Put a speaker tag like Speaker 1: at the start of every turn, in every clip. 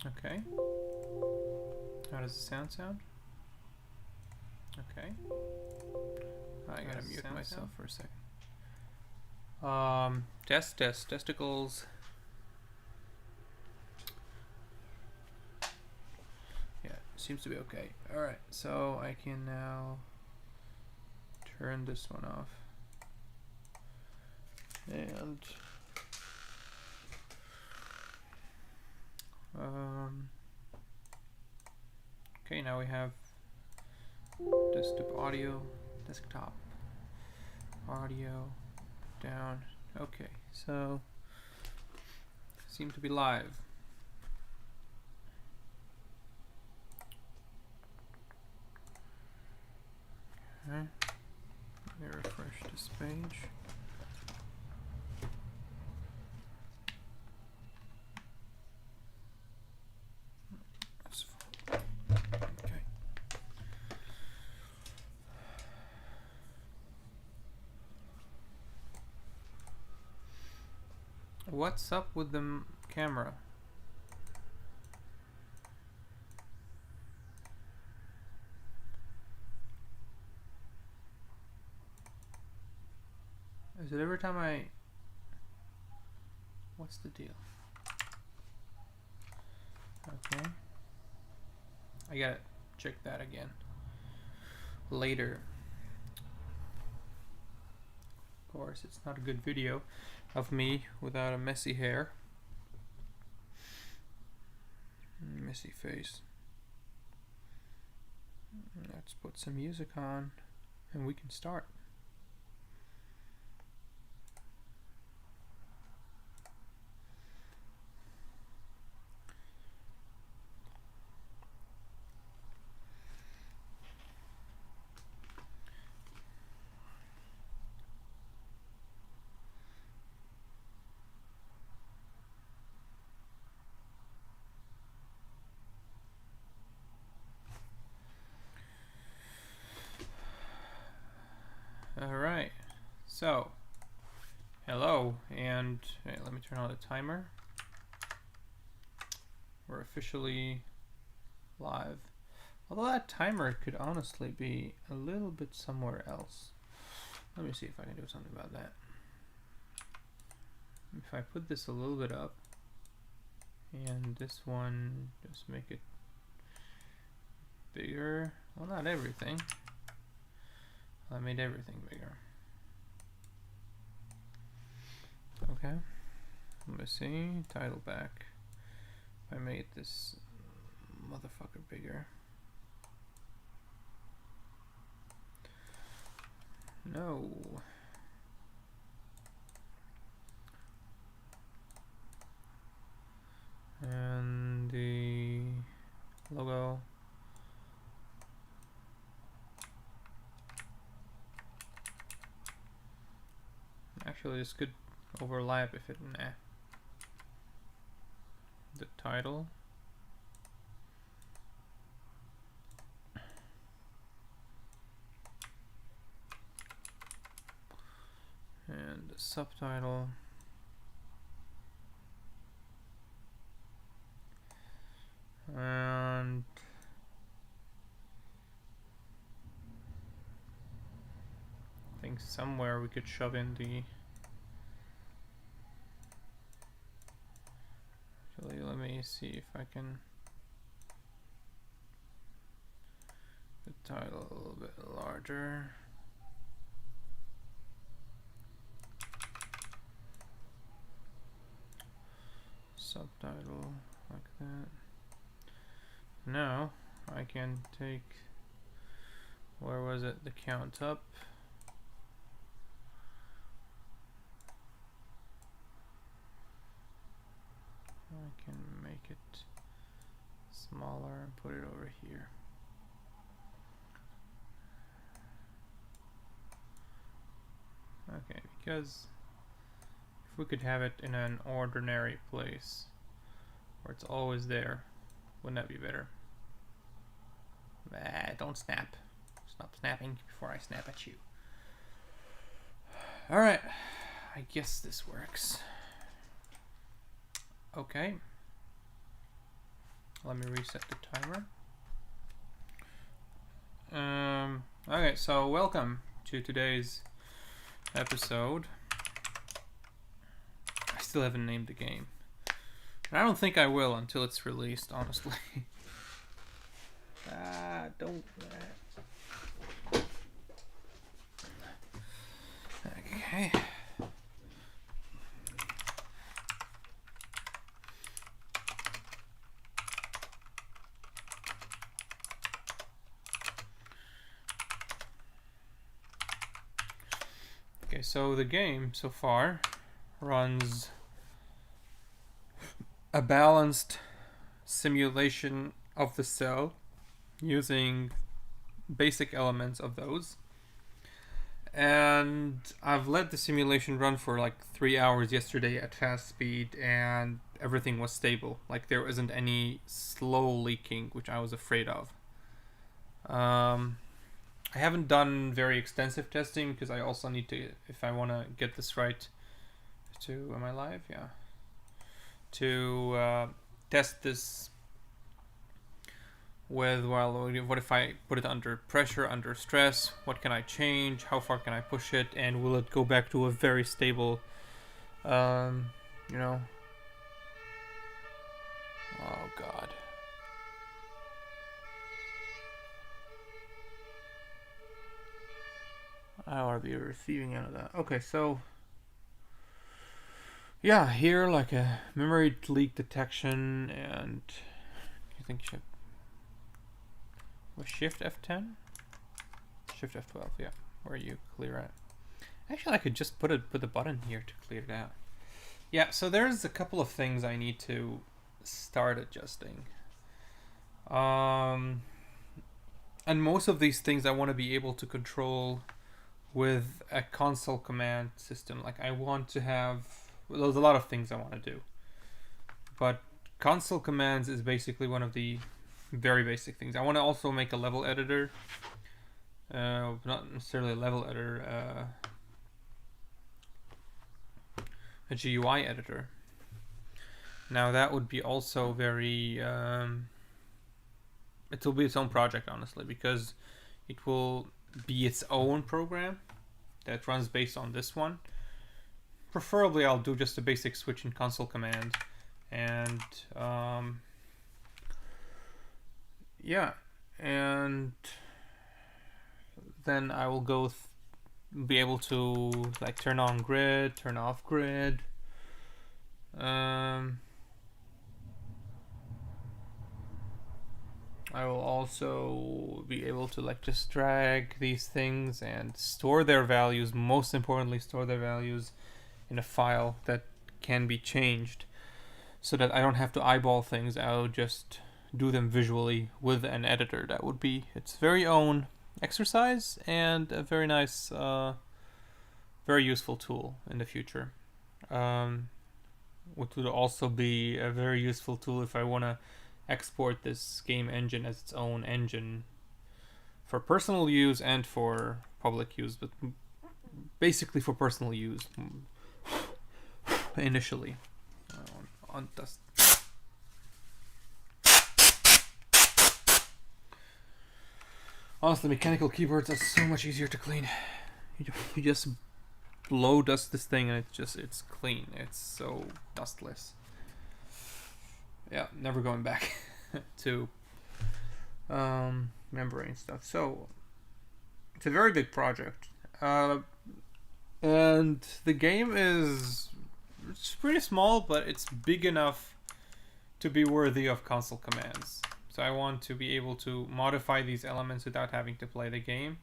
Speaker 1: Okay. How does the sound? Okay. I gotta mute myself for a second. Testicles. Yeah, seems to be okay. Alright, so I can now turn this one off. And okay, now we have desktop audio down. Okay, so seem to be live. Okay, let me refresh this page. Okay. What's up with the camera? Is it every time I... What's the deal? Okay. I gotta check that again later. Of course, it's not a good video of me without a messy hair. Messy face. Let's put some music on and we can start. Alright, so hello, and let me turn on the timer. We're officially live. Although that timer could honestly be a little bit somewhere else. Let me see if I can do something about that. If I put this a little bit up, and this one, just make it bigger. Well, not everything. I made everything bigger. Okay. Let me see. Title back. I made this motherfucker bigger. No. And the logo. Actually, this could overlap if it... Nah. The title. And the subtitle. And I think somewhere we could shove in the... Actually, let me see if I can... The title a little bit larger. Subtitle like that. Now I can take, where was it, the count up. I can make it smaller and put it over here. Okay, because if we could have it in an ordinary place where it's always there, wouldn't that be better? Don't snap. Stop snapping before I snap at you. Alright, I guess this works. Okay. Let me reset the timer. Okay, so welcome to today's episode. I still haven't named the game. And I don't think I will until it's released, honestly. Don't. Okay. Okay, so the game so far runs a balanced simulation of the cell using basic elements of those. And I've let the simulation run for like 3 hours yesterday at fast speed, and everything was stable. Like there isn't any slow leaking, which I was afraid of. I haven't done very extensive testing because I also need to, if I want to get this right, am I live? Yeah. To test this with, well, what if I put it under pressure, under stress? What can I change? How far can I push it? And will it go back to a very stable, you know? Oh, God. How are we receiving out of that? Okay, so yeah, here like a memory leak detection, and you think should was Shift F10, Shift F12, yeah. Where you clear it? Actually, I could just put the button here to clear it out. Yeah, so there's a couple of things I need to start adjusting. And most of these things I want to be able to control with a console command system. Like I want to have, well, there's a lot of things I want to do, but console commands is basically one of the very basic things. I want to also make a level editor, not necessarily a level editor, a GUI editor. Now that would be also very, it will be its own project, honestly, because it will be its own program that runs based on this one. Preferably I'll do just a basic switch in console command, and yeah, and then I will go be able to like turn on grid, turn off grid. I will also be able to like just drag these things and store their values. Most importantly, store their values in a file that can be changed, so that I don't have to eyeball things. I'll just do them visually with an editor. That would be its very own exercise and a very nice, very useful tool in the future. Which would also be a very useful tool if I want to export this game engine as its own engine for personal use and for public use, but basically for personal use initially. On dust. Honestly, mechanical keyboards are so much easier to clean. You just blow dust this thing and it's clean. It's so dustless. Yeah, never going back to membrane stuff. So it's a very big project, and the game it's pretty small, but it's big enough to be worthy of console commands. So I want to be able to modify these elements without having to play the game.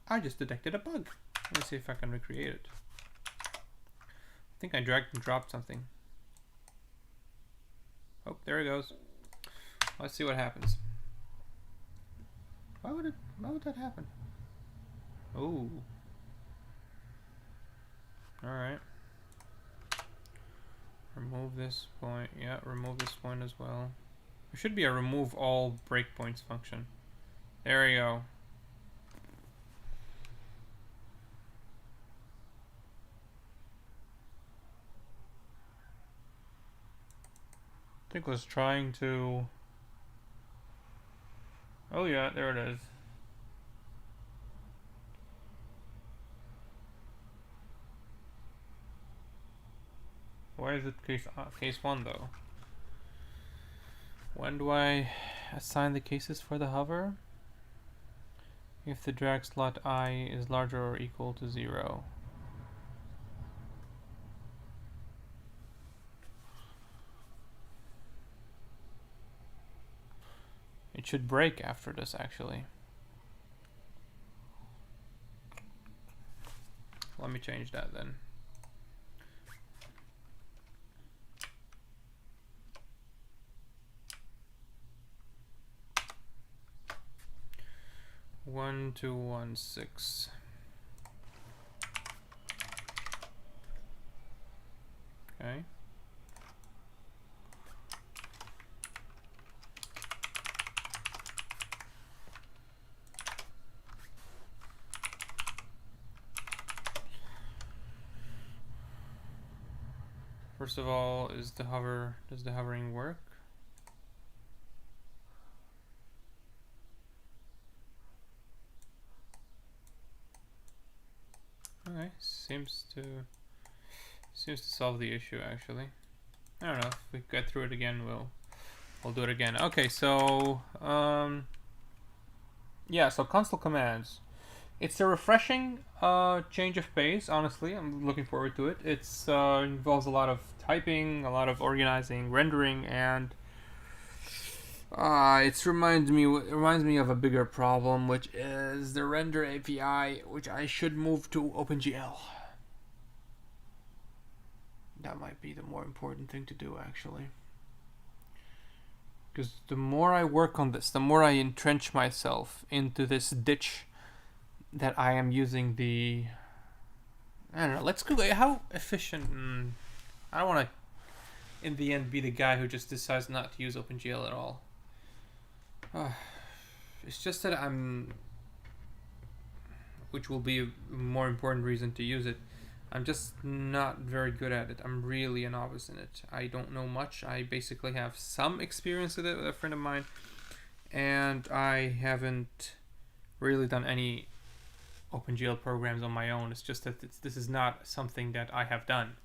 Speaker 1: I just detected a bug. Let's see if I can recreate it. I think I dragged and dropped something. Oh, there it goes. Let's see what happens. Why would that happen? Oh. Alright. Remove this point. Yeah, remove this point as well. There should be a remove all breakpoints function. There we go. think was trying to... Oh yeah, there it is. Why is it case 1 though? When do I assign the cases for the hover? If the drag slot I is larger or equal to 0. It should break after this, actually. Let me change that then. One, 2, 1, 6. Okay. First of all, does the hovering work? Okay, seems to solve the issue actually. I don't know, if we get through it again, we'll do it again. Okay, so yeah, so console commands. It's a refreshing change of pace, honestly. I'm looking forward to it. It's involves a lot of typing, a lot of organizing, rendering, and it reminds me of a bigger problem, which is the render API, which I should move to OpenGL. That might be the more important thing to do, actually. Because the more I work on this, the more I entrench myself into this ditch that I am using the... I don't know, let's go... How efficient... I don't want to, in the end, be the guy who just decides not to use OpenGL at all. It's just that which will be a more important reason to use it. I'm just not very good at it. I'm really a novice in it. I don't know much. I basically have some experience with it with a friend of mine, and I haven't really done any OpenGL programs on my own. It's just that this is not something that I have done.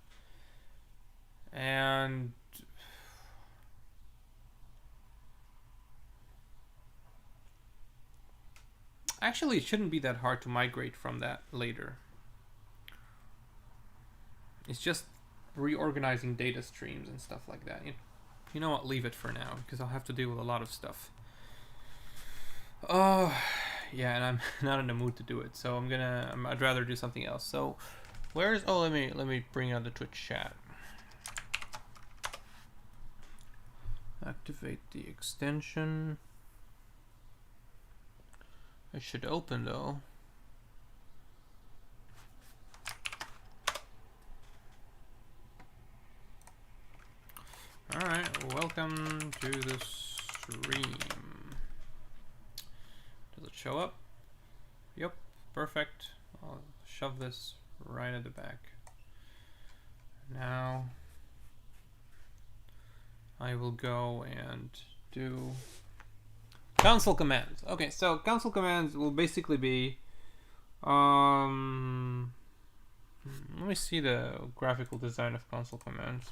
Speaker 1: And actually, it shouldn't be that hard to migrate from that later. It's just reorganizing data streams and stuff like that. You know what? Leave it for now, because I'll have to deal with a lot of stuff. Oh, yeah, and I'm not in the mood to do it, so I'd rather do something else. So, let me bring out the Twitch chat. Activate the extension. It should open though. Alright, welcome to the stream. Does it show up? Yep, perfect. I'll shove this right at the back. Now I will go and do console commands. Okay, so console commands will basically be let me see the graphical design of console commands.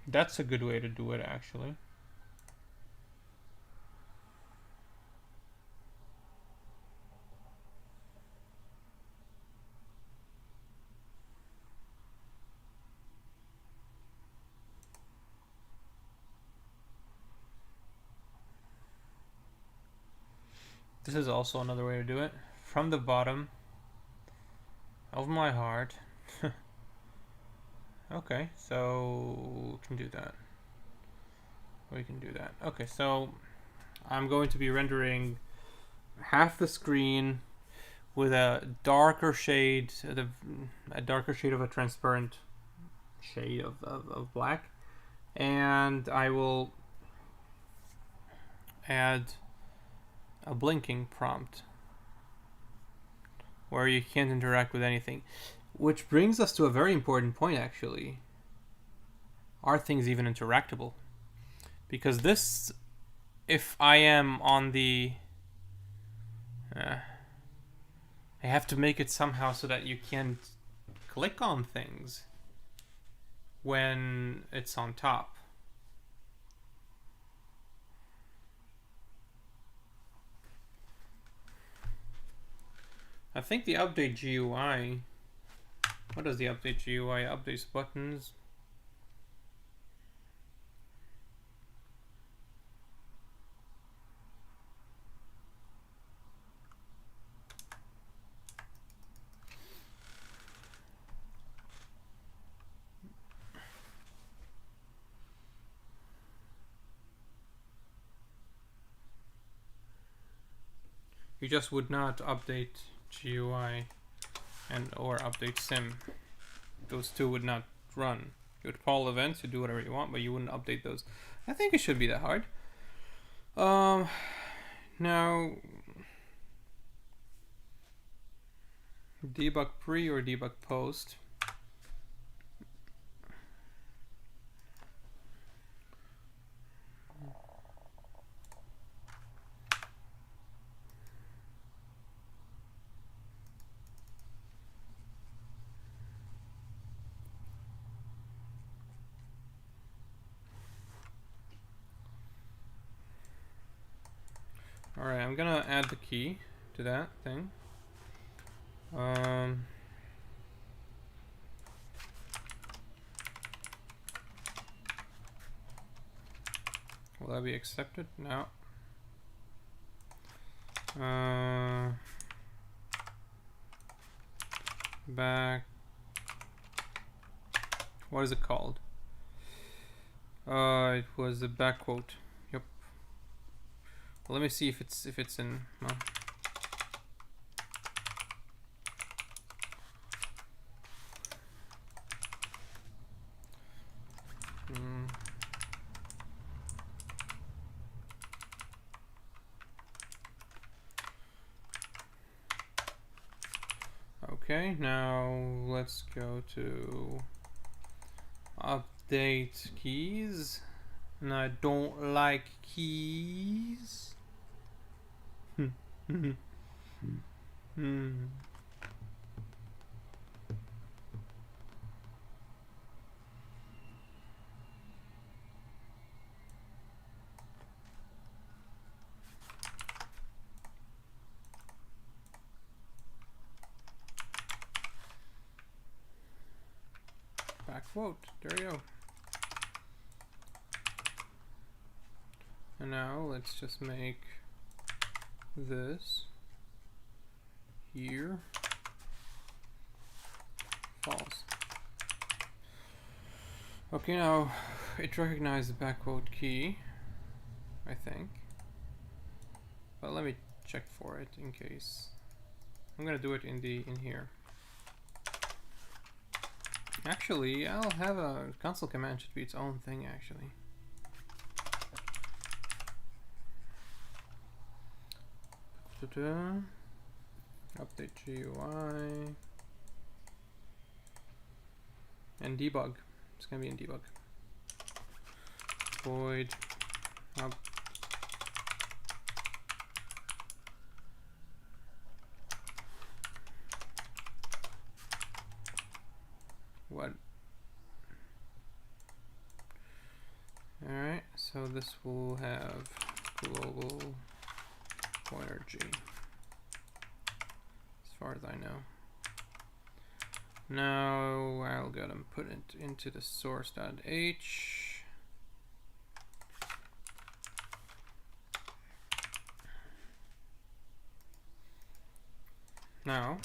Speaker 1: That's a good way to do it, actually. This is also another way to do it. From the bottom of my heart. Okay, so we can do that. We can do that. Okay, so I'm going to be rendering half the screen with a darker shade, a darker shade of a transparent shade of black, and I will add a blinking prompt where you can't interact with anything. Which brings us to a very important point, actually. Are things even interactable? Because this, if I am on the... I have to make it somehow so that you can't click on things when it's on top. I think the update GUI... What does the update GUI? Updates buttons. You just would not update GUI and or update sim. Those two would not run. You would call events, you do whatever you want, but you wouldn't update those. I think it should be that hard. Now, debug pre or debug post. Alright, I'm gonna add the key to that thing. Will that be accepted? No. Back. What is it called? It was a back quote. Yep. Well, let me see if it's in. Well. Okay, now let's go to update keys. And I don't like keys. Back quote. There you go. And now let's just make this here false. Okay, now it recognized the back quote key, I think. But let me check for it in case. I'm gonna do it in here. Actually, I'll have a console command should be its own thing actually. Update GUI and debug. It's gonna be in debug. Void up. What? Alright, so this will have global pointer G, as far as I know. Now I'll go and put it into the source.h. Now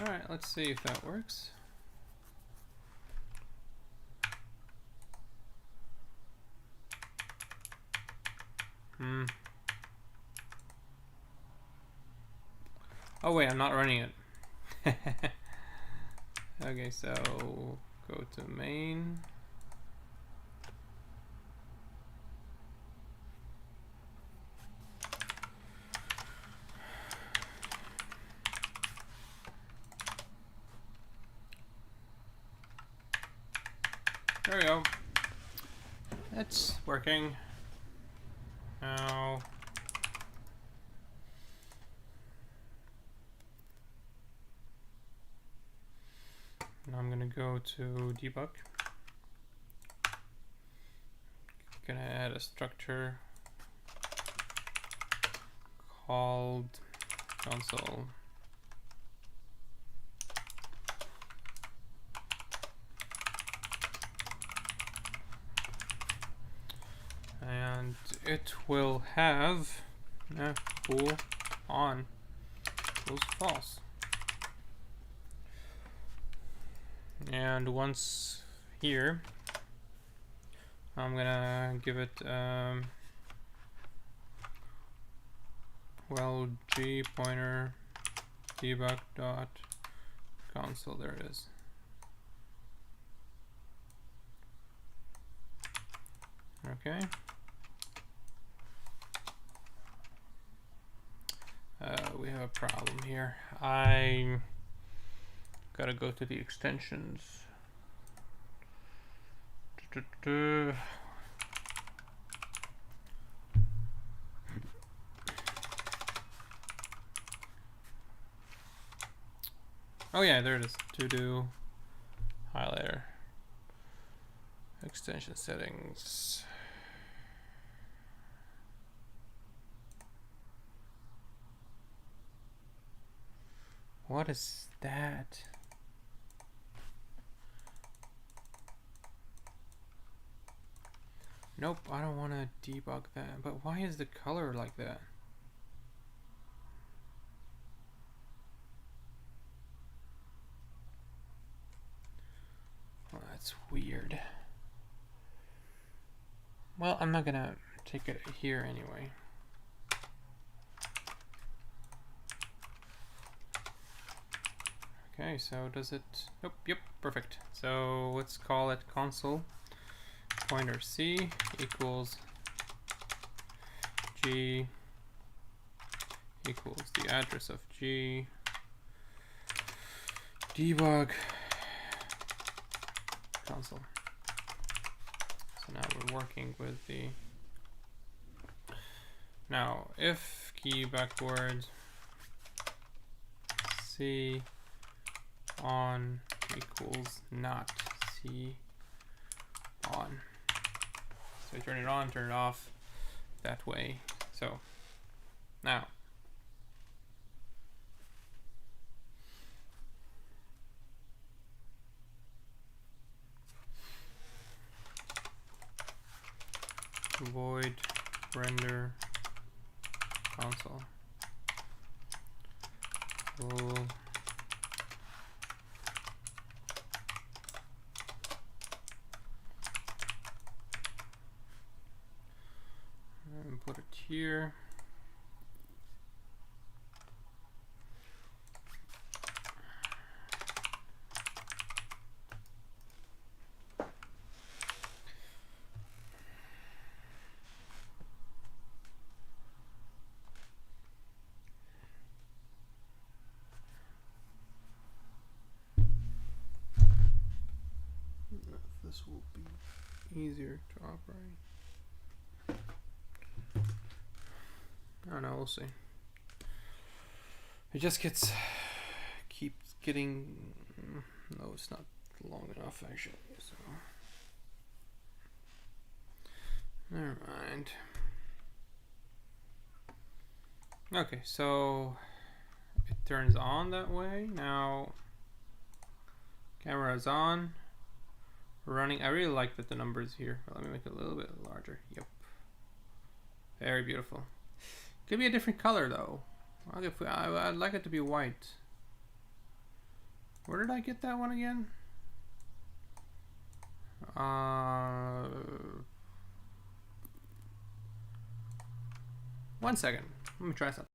Speaker 1: Alright, let's see if that works. Oh wait, I'm not running it. Okay, so go to main. There we go. It's working. Now I'm gonna go to debug. Gonna add a structure called console. And it will have bool on equals false. And once here, I'm gonna give it well, g pointer debug dot console. There it is. Okay. We have a problem here. I gotta go to the extensions. Oh yeah, there it is. To do highlighter extension settings. What is that? Nope, I don't want to debug that. But why is the color like that? Well, that's weird. Well, I'm not gonna take it here anyway. Okay, so does it? Nope, yep, perfect. So let's call it console pointer C equals G equals the address of G debug console. So now we're working with the now if key backwards C on equals not C on. So turn it on, turn it off that way. So now void render console will put it here. This will be easier to operate. I don't know, we'll see. It just keeps getting, no, it's not long enough actually, so never mind. Okay, so it turns on that way. Now camera is on, running. I really like that the numbers here. Let me make it a little bit larger. Yep, very beautiful. Could be a different color though. I'd like it to be white. Where did I get that one again? 1 second. Let me try something.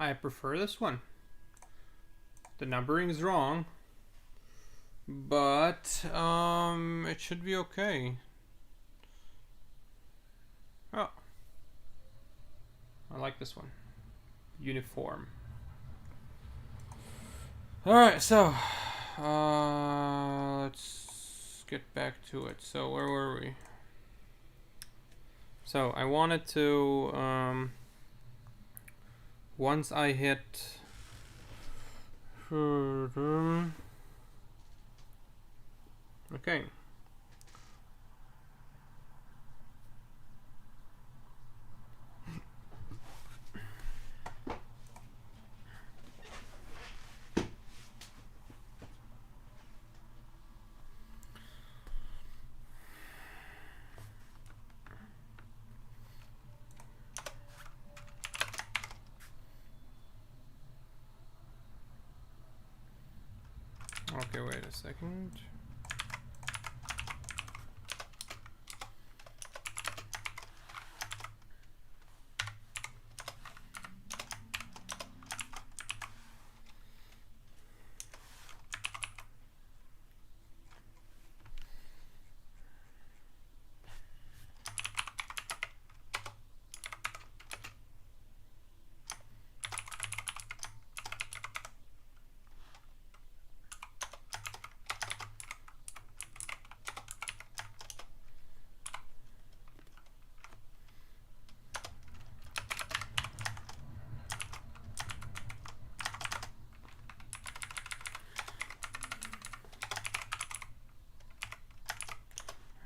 Speaker 1: I prefer this one. The numbering is wrong, but it should be okay. Oh, I like this one. Uniform. All right, so Let's get back to it. So where were we? So I wanted to once I hit okay. Okay, wait a second.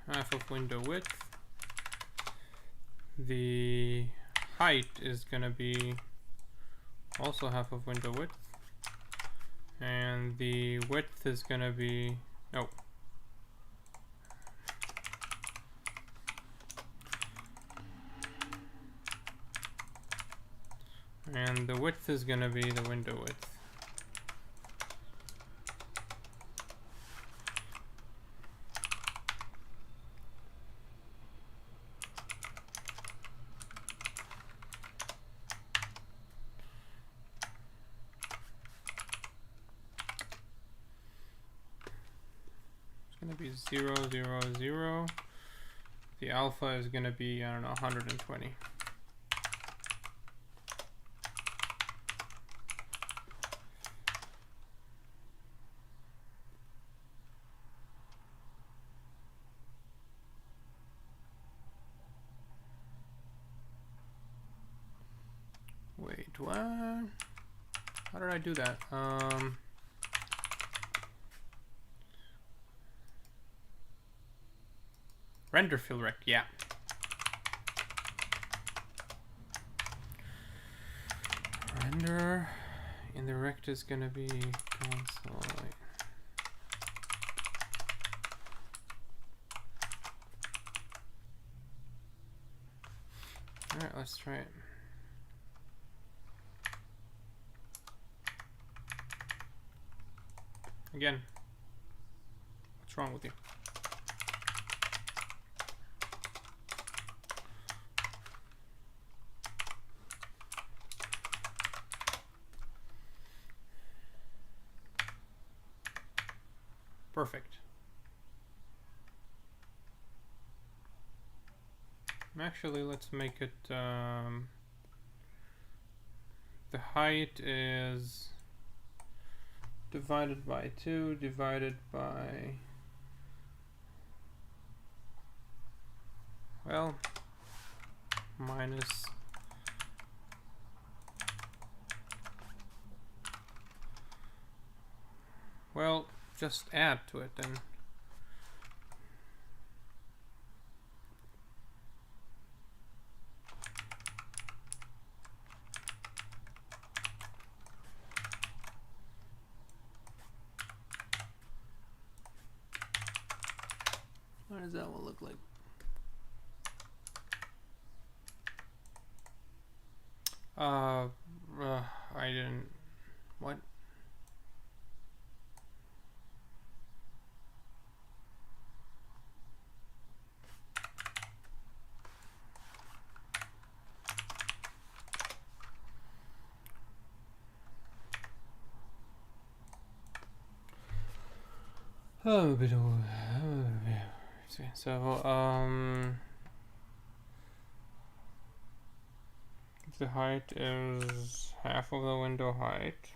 Speaker 1: Half of window width. The height is gonna be also half of window width, and the width is gonna be and the width is gonna be the window width. Gonna be 0, 0, 0. The alpha is gonna be, I don't know, 120. Wait, what? How did I do that? Render fill rect, yeah. Render in the rect is gonna be console. Alright, let's try it. Again, what's wrong with you? Perfect. Actually, let's make it, the height is divided by 2 divided by, well, minus well, just add to it then. What does that one look like? I didn't. What? Oh, so the height is half of the window height.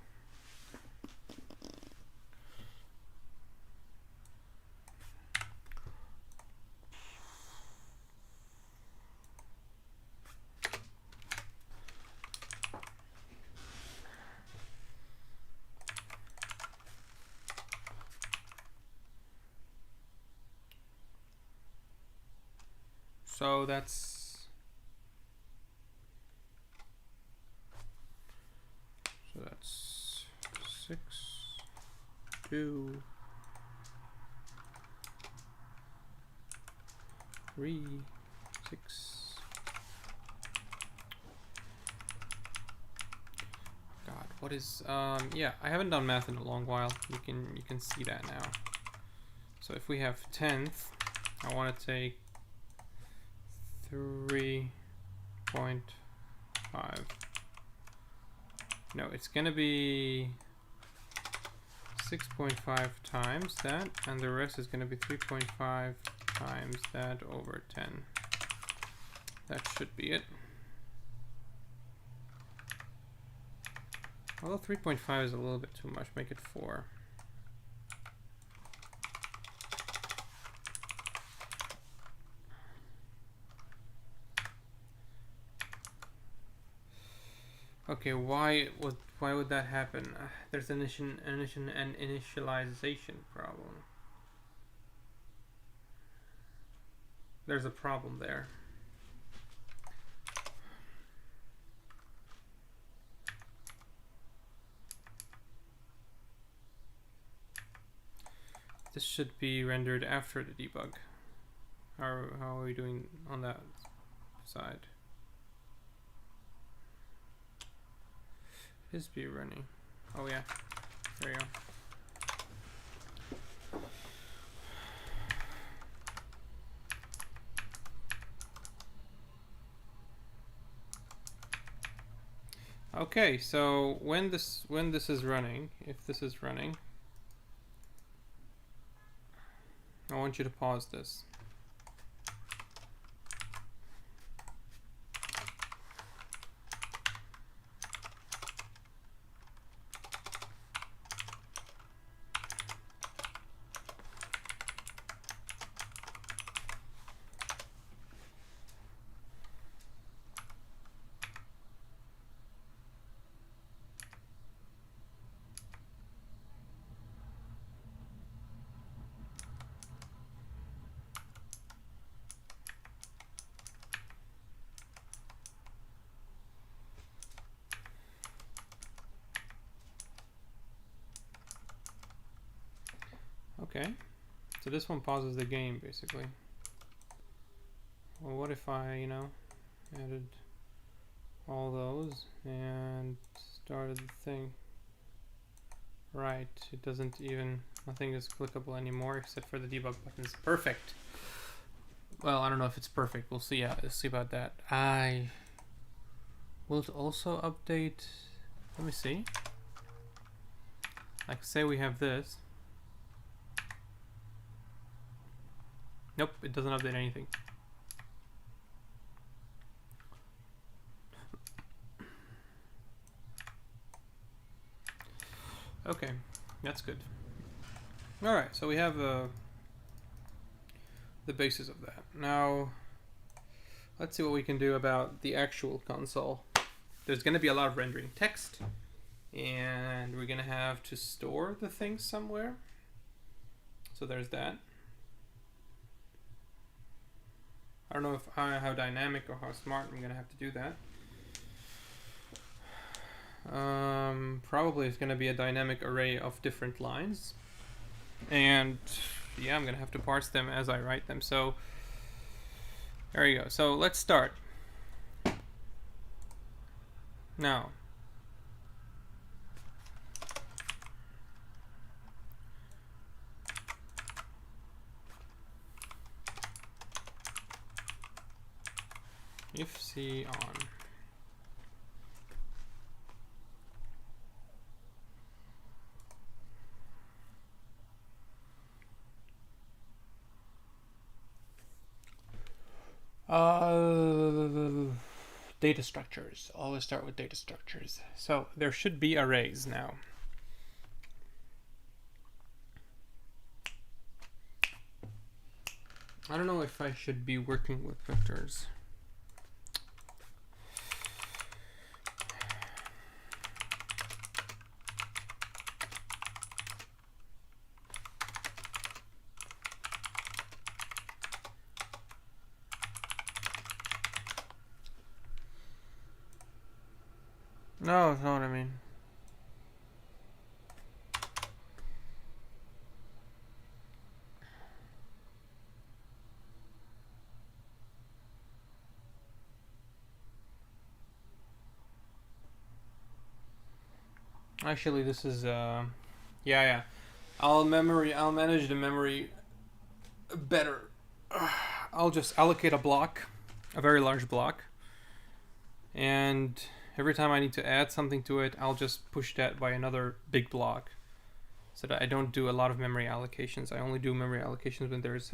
Speaker 1: So that's 6, 2, 3, 6. God, what is yeah, I haven't done math in a long while. You can see that now. So if we have 10th, I want to take 3.5. No, it's gonna be 6.5 times that, and the rest is gonna be 3.5 times that over 10. That should be it. Although 3.5 is a little bit too much, make it 4. Okay, why would that happen? There's an initialization problem. There's a problem there. This should be rendered after the debug. How are we doing on that side? Is be running. Oh yeah, there you go. Okay, so when this is running, if this is running, I want you to pause this. Okay, so this one pauses the game basically. Well, what if I, added all those and started the thing? Right, it doesn't even, nothing is clickable anymore except for the debug buttons. Perfect. Well, I don't know if it's perfect. We'll see. Let's see about that. I will also update. Let me see. Like, say we have this. Nope, it doesn't update anything. Okay, that's good. All right, so we have the basis of that. Now, let's see what we can do about the actual console. There's going to be a lot of rendering text, and we're going to have to store the things somewhere. So there's that. I don't know how dynamic or how smart I'm going to have to do that. Probably it's going to be a dynamic array of different lines. And yeah, I'm going to have to parse them as I write them. So there you go. So let's start. Now, if C on. Data structures. Always start with data structures. So there should be arrays now. I don't know if I should be working with vectors. No, that's not what I mean. Actually, this is yeah. I'll manage the memory better. I'll just allocate a block, a very large block, and every time I need to add something to it, I'll just push that by another big block, so that I don't do a lot of memory allocations. I only do memory allocations when there's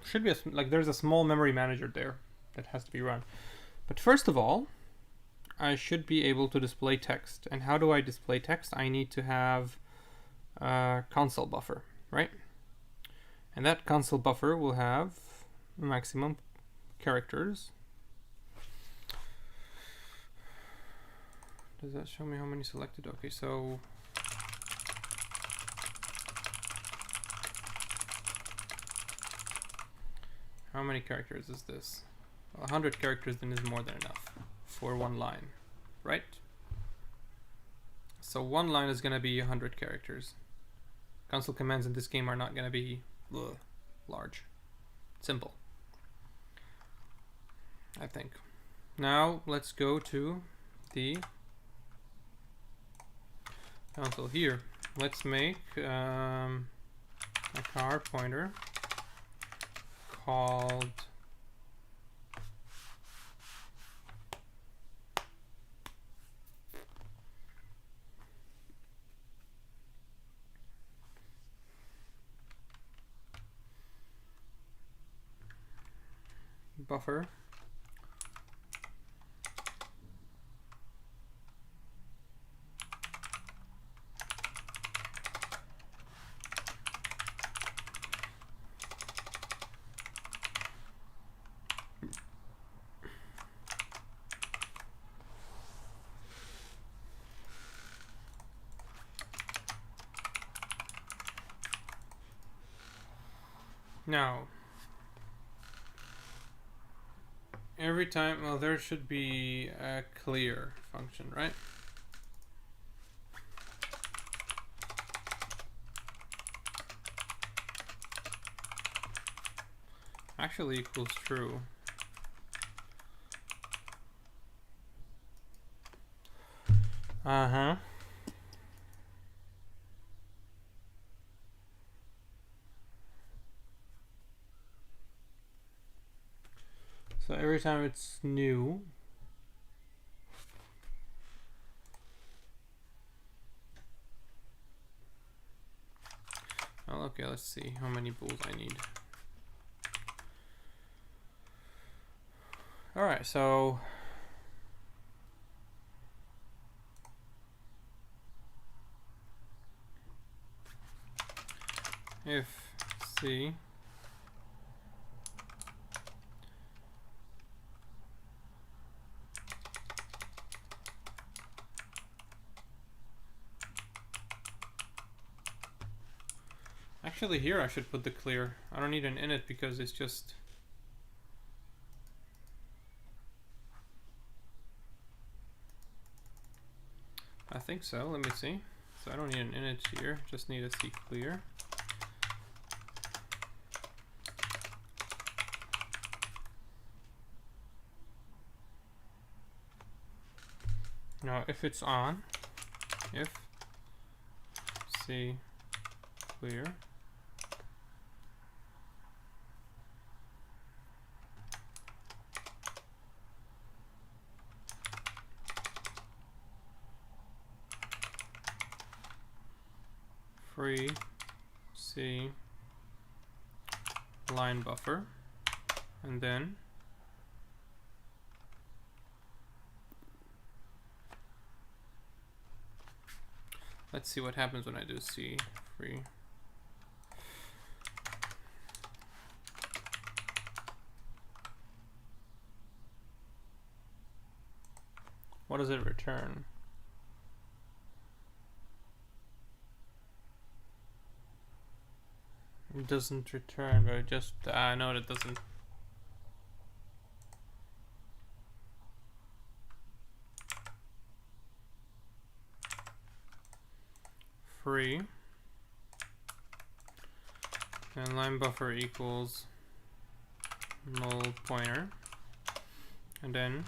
Speaker 1: should be there's a small memory manager there that has to be run. But first of all, I should be able to display text. And how do I display text? I need to have a console buffer, right? And that console buffer will have maximum characters. Does that show me how many selected? Okay, so how many characters is this? Well, 100 characters then is more than enough for one line, right? So one line is going to be 100 characters. Console commands in this game are not going to be large. Simple, I think. Now let's go to the console here. Let's make a car pointer called buffer. Now, every time, well, there should be a clear function, right? Actually equals true. Uh-huh. So every time it's new, well, okay, let's see how many bools I need. Alright, so if C actually here I should put the clear. I don't need an init because it's just I think so. Let me see. So I don't need an init here, just need a C clear. Now if it's on, if C clear, free C line buffer, and then let's see what happens when I do C free. What does it return? It doesn't return, but it just no, it doesn't. Free and line buffer equals null pointer, and then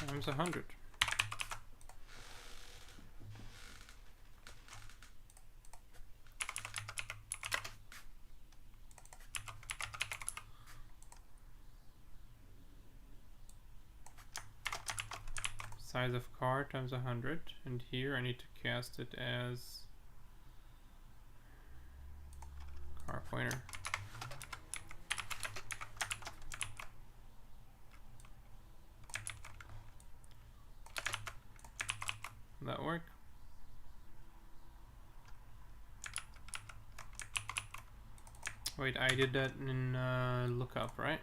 Speaker 1: times 100. Size of car times 100, and here I need to cast it as car pointer. Will that work? Wait, I did that in lookup, right?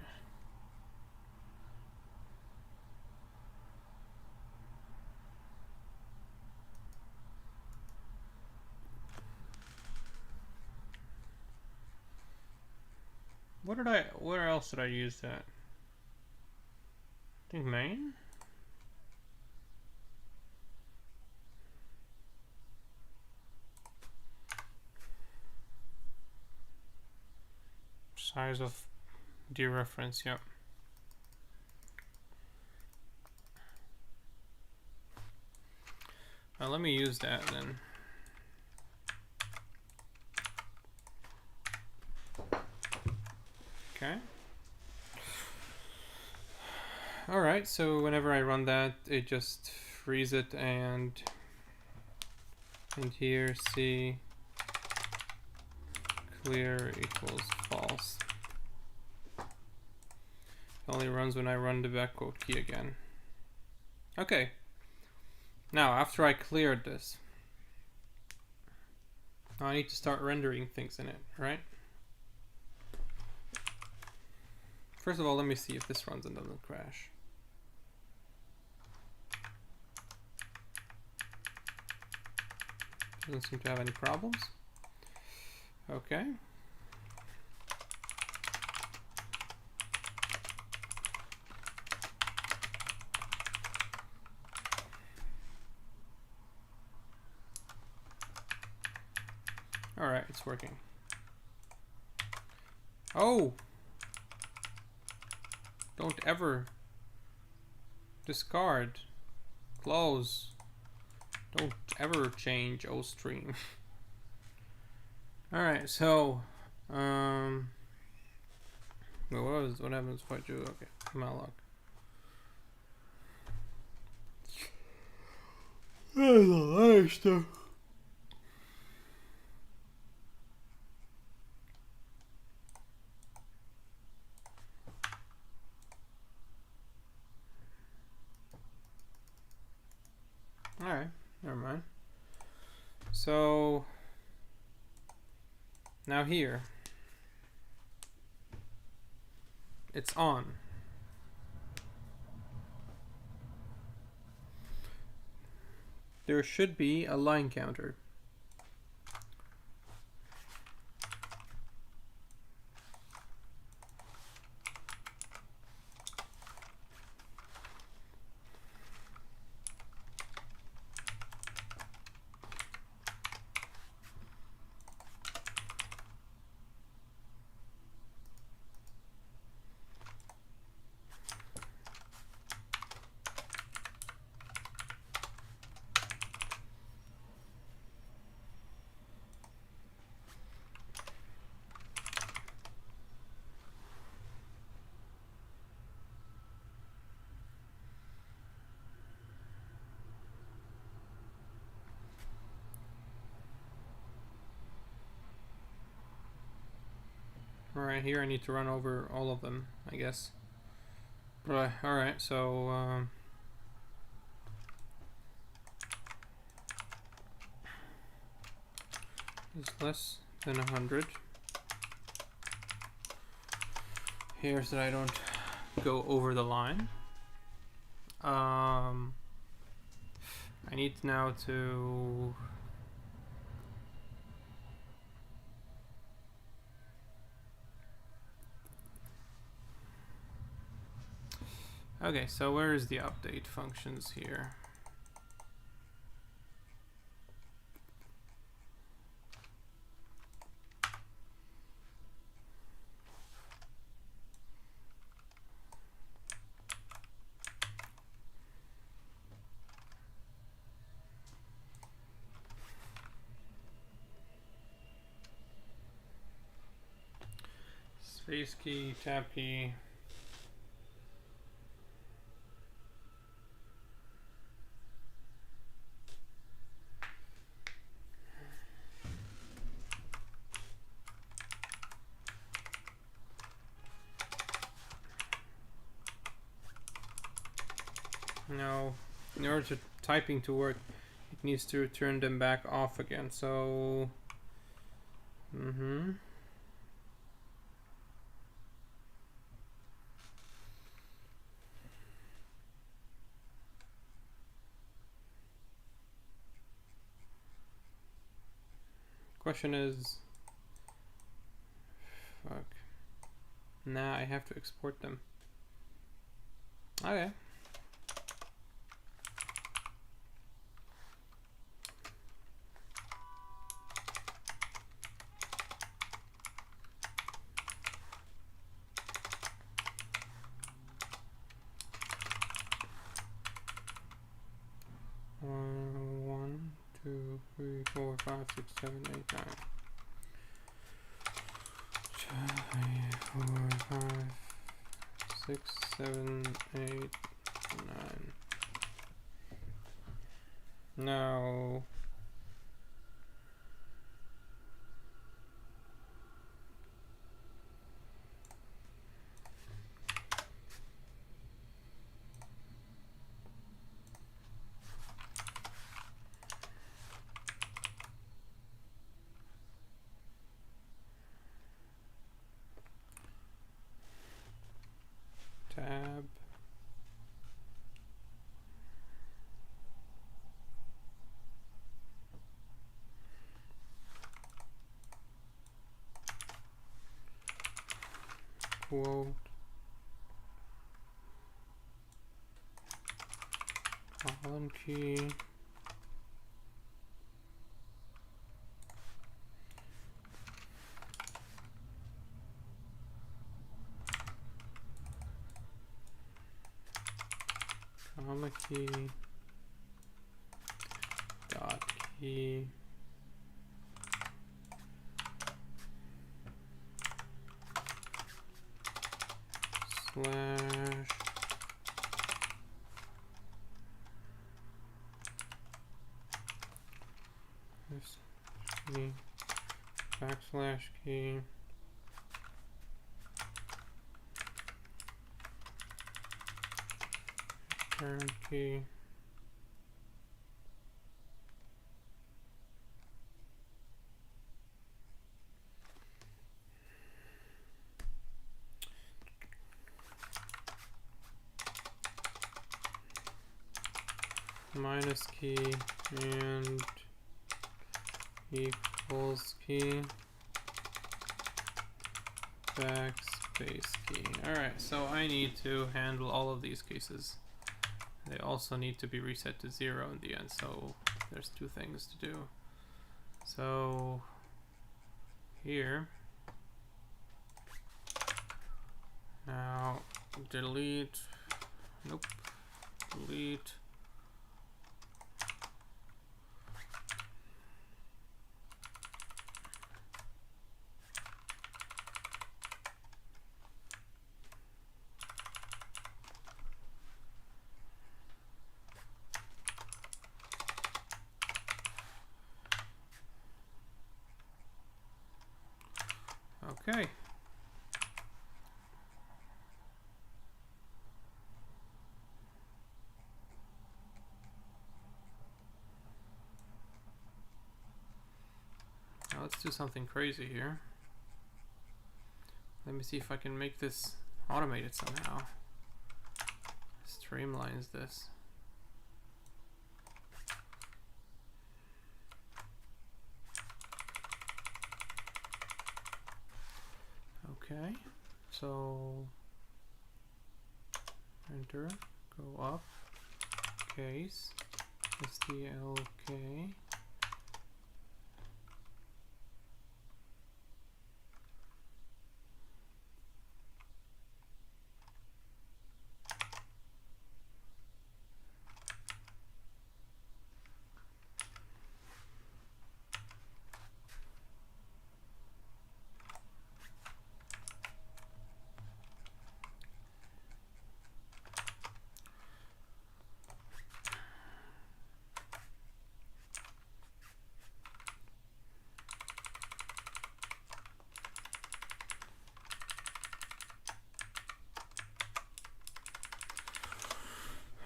Speaker 1: Where else did I use that? I think main? Size of dereference, yep. Let me use that then. Okay. Alright, so whenever I run that, it just frees it, and here C clear equals false. It only runs when I run the backquote key again. Okay. Now, after I cleared this, now I need to start rendering things in it, right? First of all, let me see if this runs and doesn't crash. Doesn't seem to have any problems. Okay. All right, it's working. Oh! Don't ever discard. Close. Don't ever change OStream. Alright, so well, what happens if I do okay, malloc. That's a lot of stuff. Alright, never mind. So now here it's on. There should be a line counter. Alright, here I need to run over all of them, I guess. Alright, so is less than 100 here so that I don't go over the line. I need now to okay, so where is the update functions here? Space key, tab key. Now, in order to typing to work, it needs to return them back off again. So, question is, fuck. Nah, I have to export them. Okay. One, two, three, 4, 5, 6, 7, 8, 9. 2, 3, 4, 5, 6, 7, 8, 9. Now, tab. Quote. Column key. Comma key. Dot key. Slash. This key. Backslash key. Return key. Minus key and equals key, backspace key. Alright, so I need to handle all of these cases. They also need to be reset to 0 in the end, so there's two things to do. So here, now delete, nope, delete. Okay. Now let's do something crazy here. Let me see if I can make this automated somehow. Streamlines this. Okay, so enter, go up, case, STLK.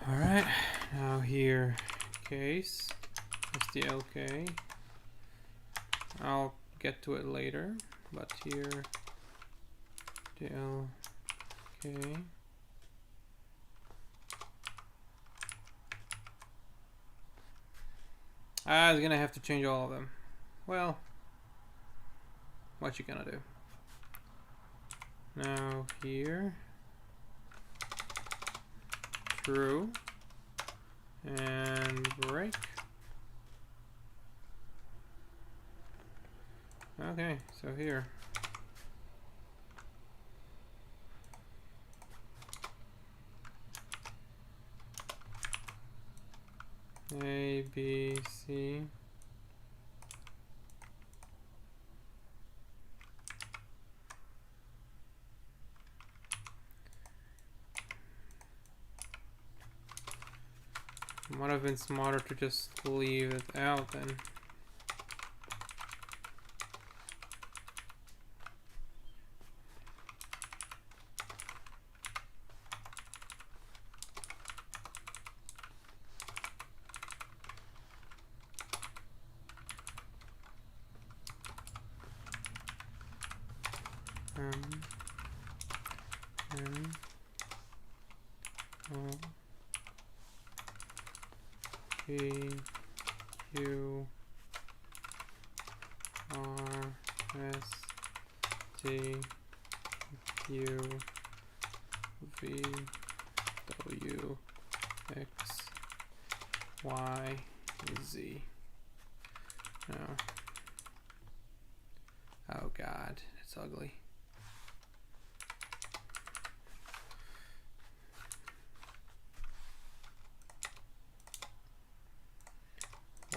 Speaker 1: Alright, now here, case, SDLK. I'll get to it later, but here, DLK. I was gonna have to change all of them. Well, what you gonna do? Now here, true, and break. Okay, so here. A, B, C. Might have been smarter to just leave it out then. O, P, Q, R, S, T, U, V, W, X, Y, Z. No. Oh God, it's ugly.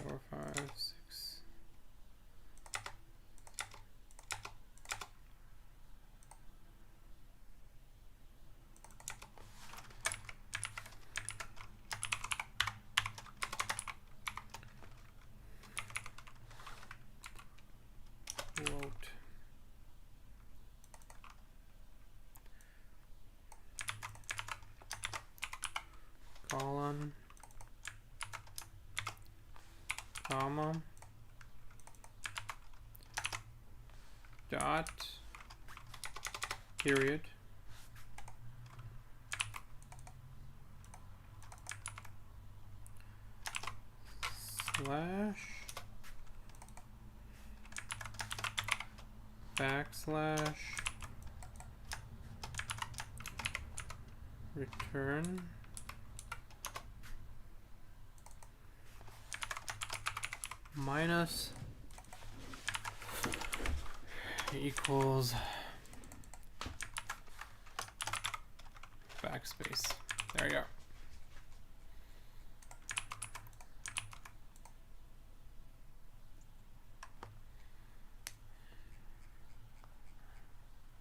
Speaker 1: Four, five, six. Quote. Colon, comma, dot, period, slash, backslash, return, minus equals backspace. There you go.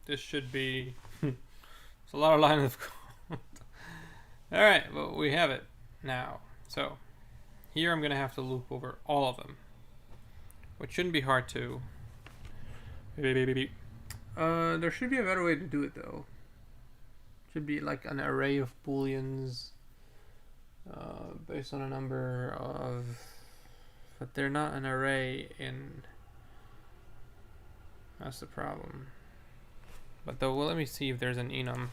Speaker 1: This should be it's a lot of lines of code. Alright, well we have it now. So here I'm gonna have to loop over all of them, which shouldn't be hard to. There should be a better way to do it though. Should be like an array of booleans based on a number of, but they're not an array in That's the problem. But though, well, let me see if there's an enum.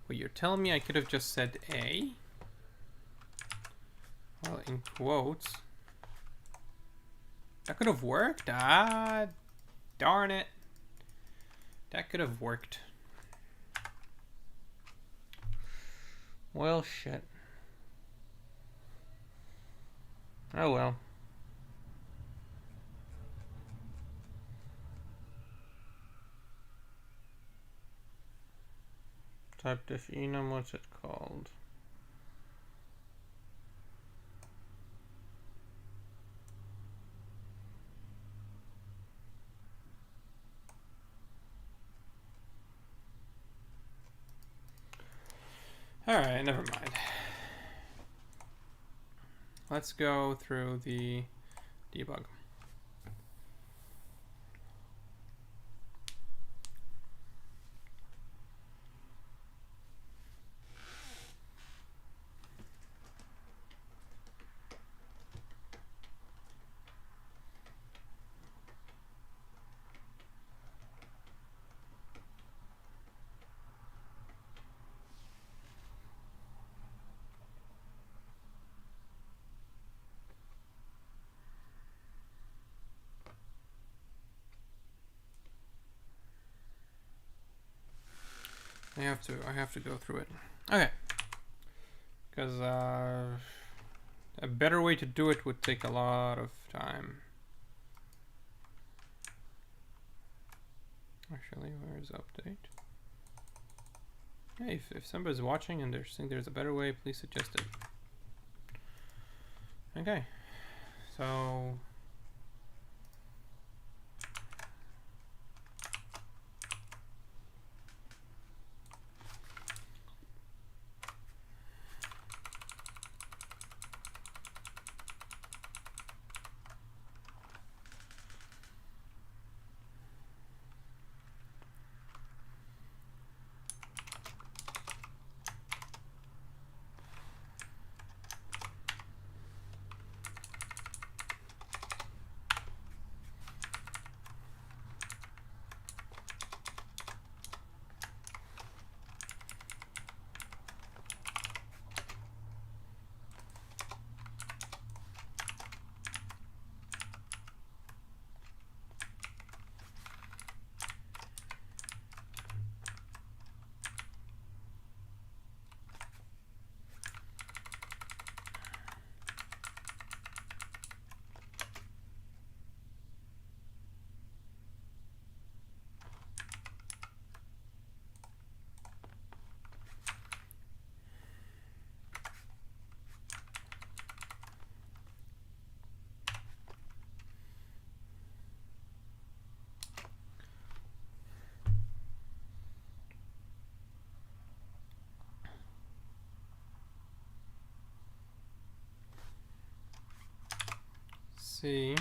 Speaker 1: Well, you're telling me I could have just said A? Well, in quotes. That could have worked? Ah, darn it. That could have worked. Well, shit. Oh well. Type diff enum, what's it called? Alright, never mind. Let's go through the debug. I have to go through it. Okay. Because a better way to do it would take a lot of time. Actually, where's update? Hey, if somebody's watching and they think there's a better way, please suggest it. Okay. So C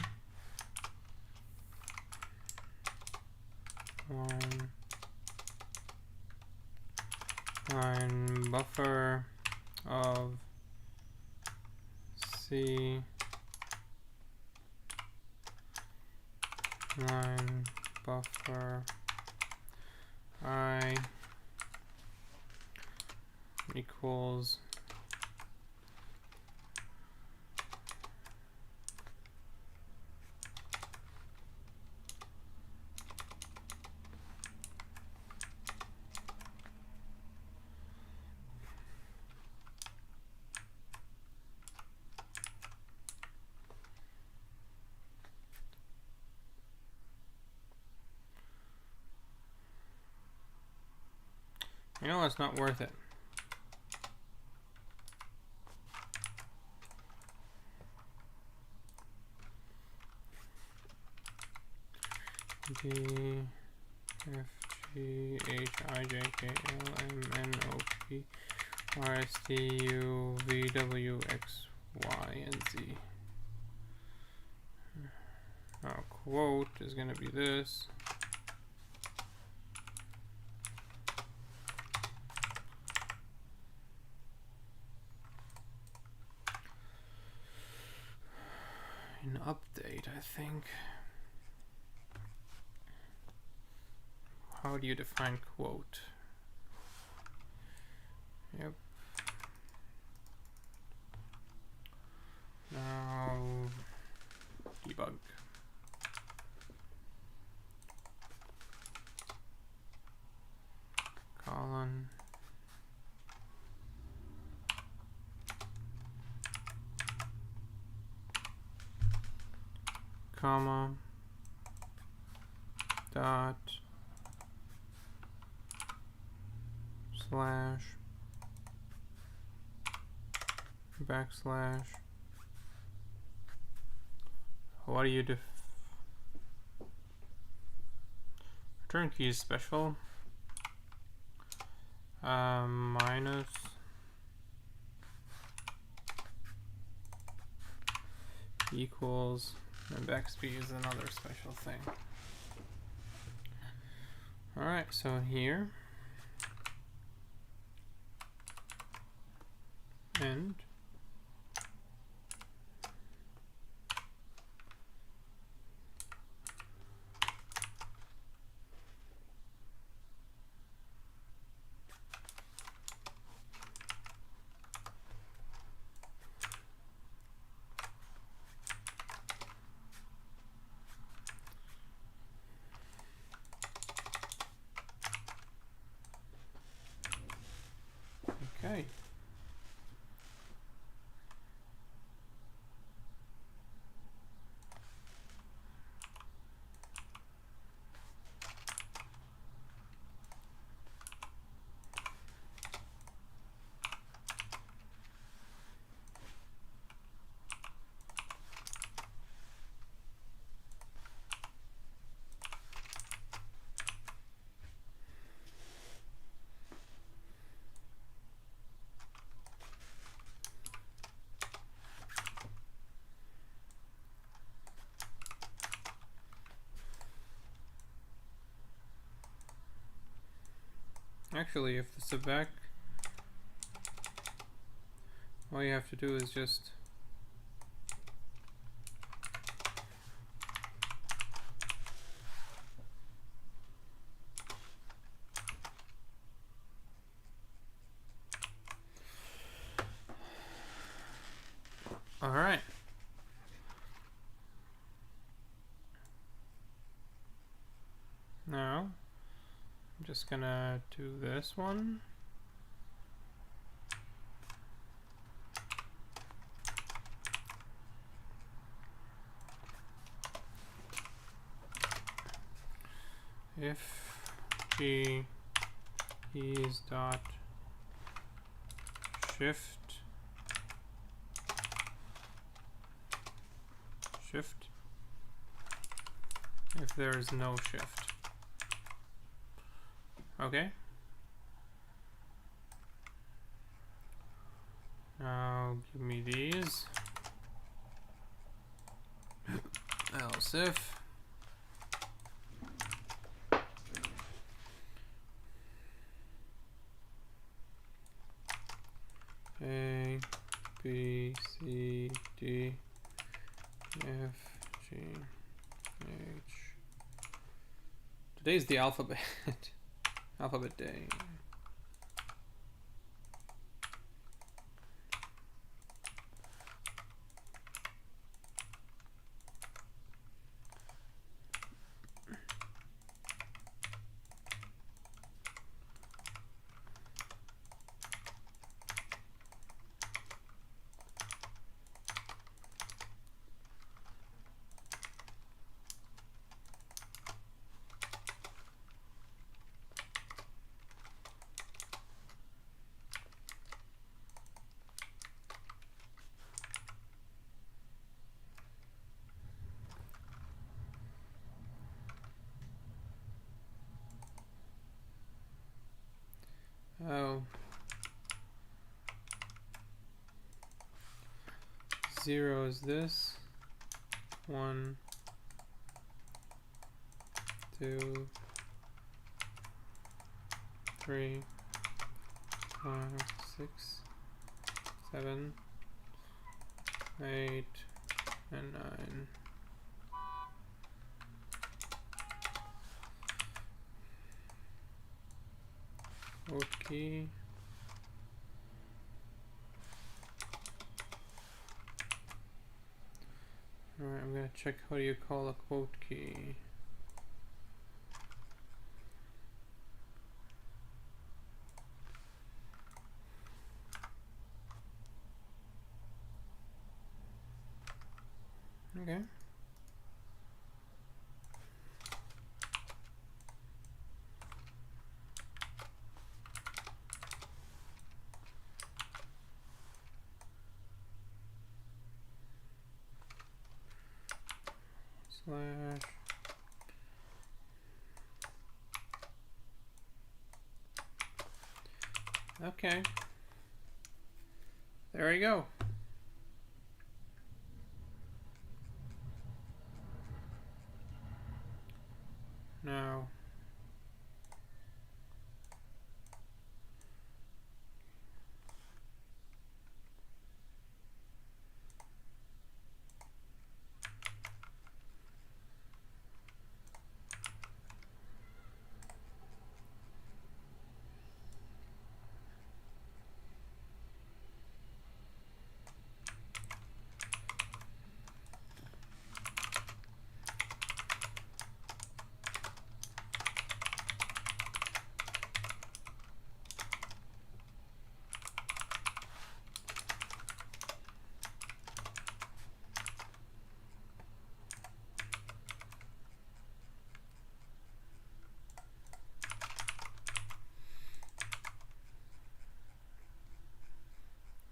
Speaker 1: line buffer of C line buffer I equals you know, it's not worth it. D F G H I J K L M N O P R S T U V W X Y and Z. Our quote is going to be this. an update, I think. How do you define quote? Yep. Now debug. Colon. Comma. Dot. Slash. Backslash. What do you return key is special. Minus equals, and backspace is another special thing. Alright, so here and okay. Actually, if it's a back, all you have to do is just all right. Now I'm just gonna do this one. If g is dot shift if there is no shift. Okay. Now give me these. Else if A, B, C, D, F, G, H. Today's the alphabet. Alphabet day. Oh. 0 is this. 1, 2, 3, 5, 6, 7, 8, and 9. Quote key. Alright, I'm gonna check how do you call a quote key. Okay. Slash. Okay. There we go. Now,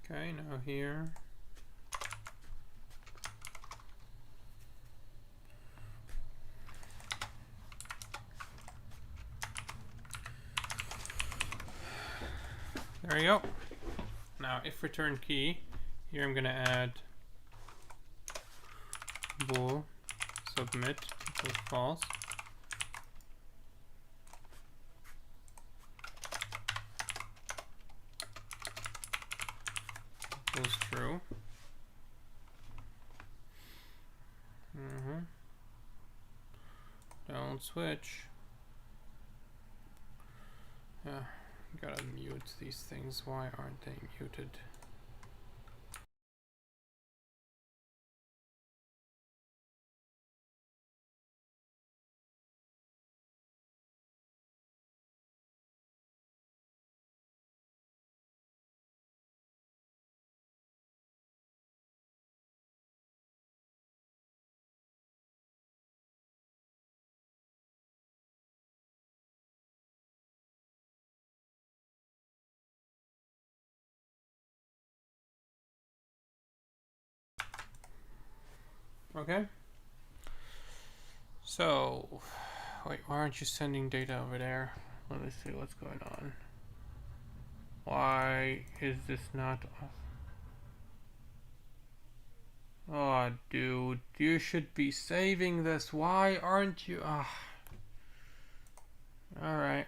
Speaker 1: okay, now here. There you go. Now, if return key, here I'm gonna add bool submit equals false. Equals true. Don't switch. Gotta mute these things. Why aren't they muted? Okay. So, wait, why aren't you sending data over there? Let me see what's going on. Why is this not... Oh, dude, you should be saving this. Why aren't you? Alright.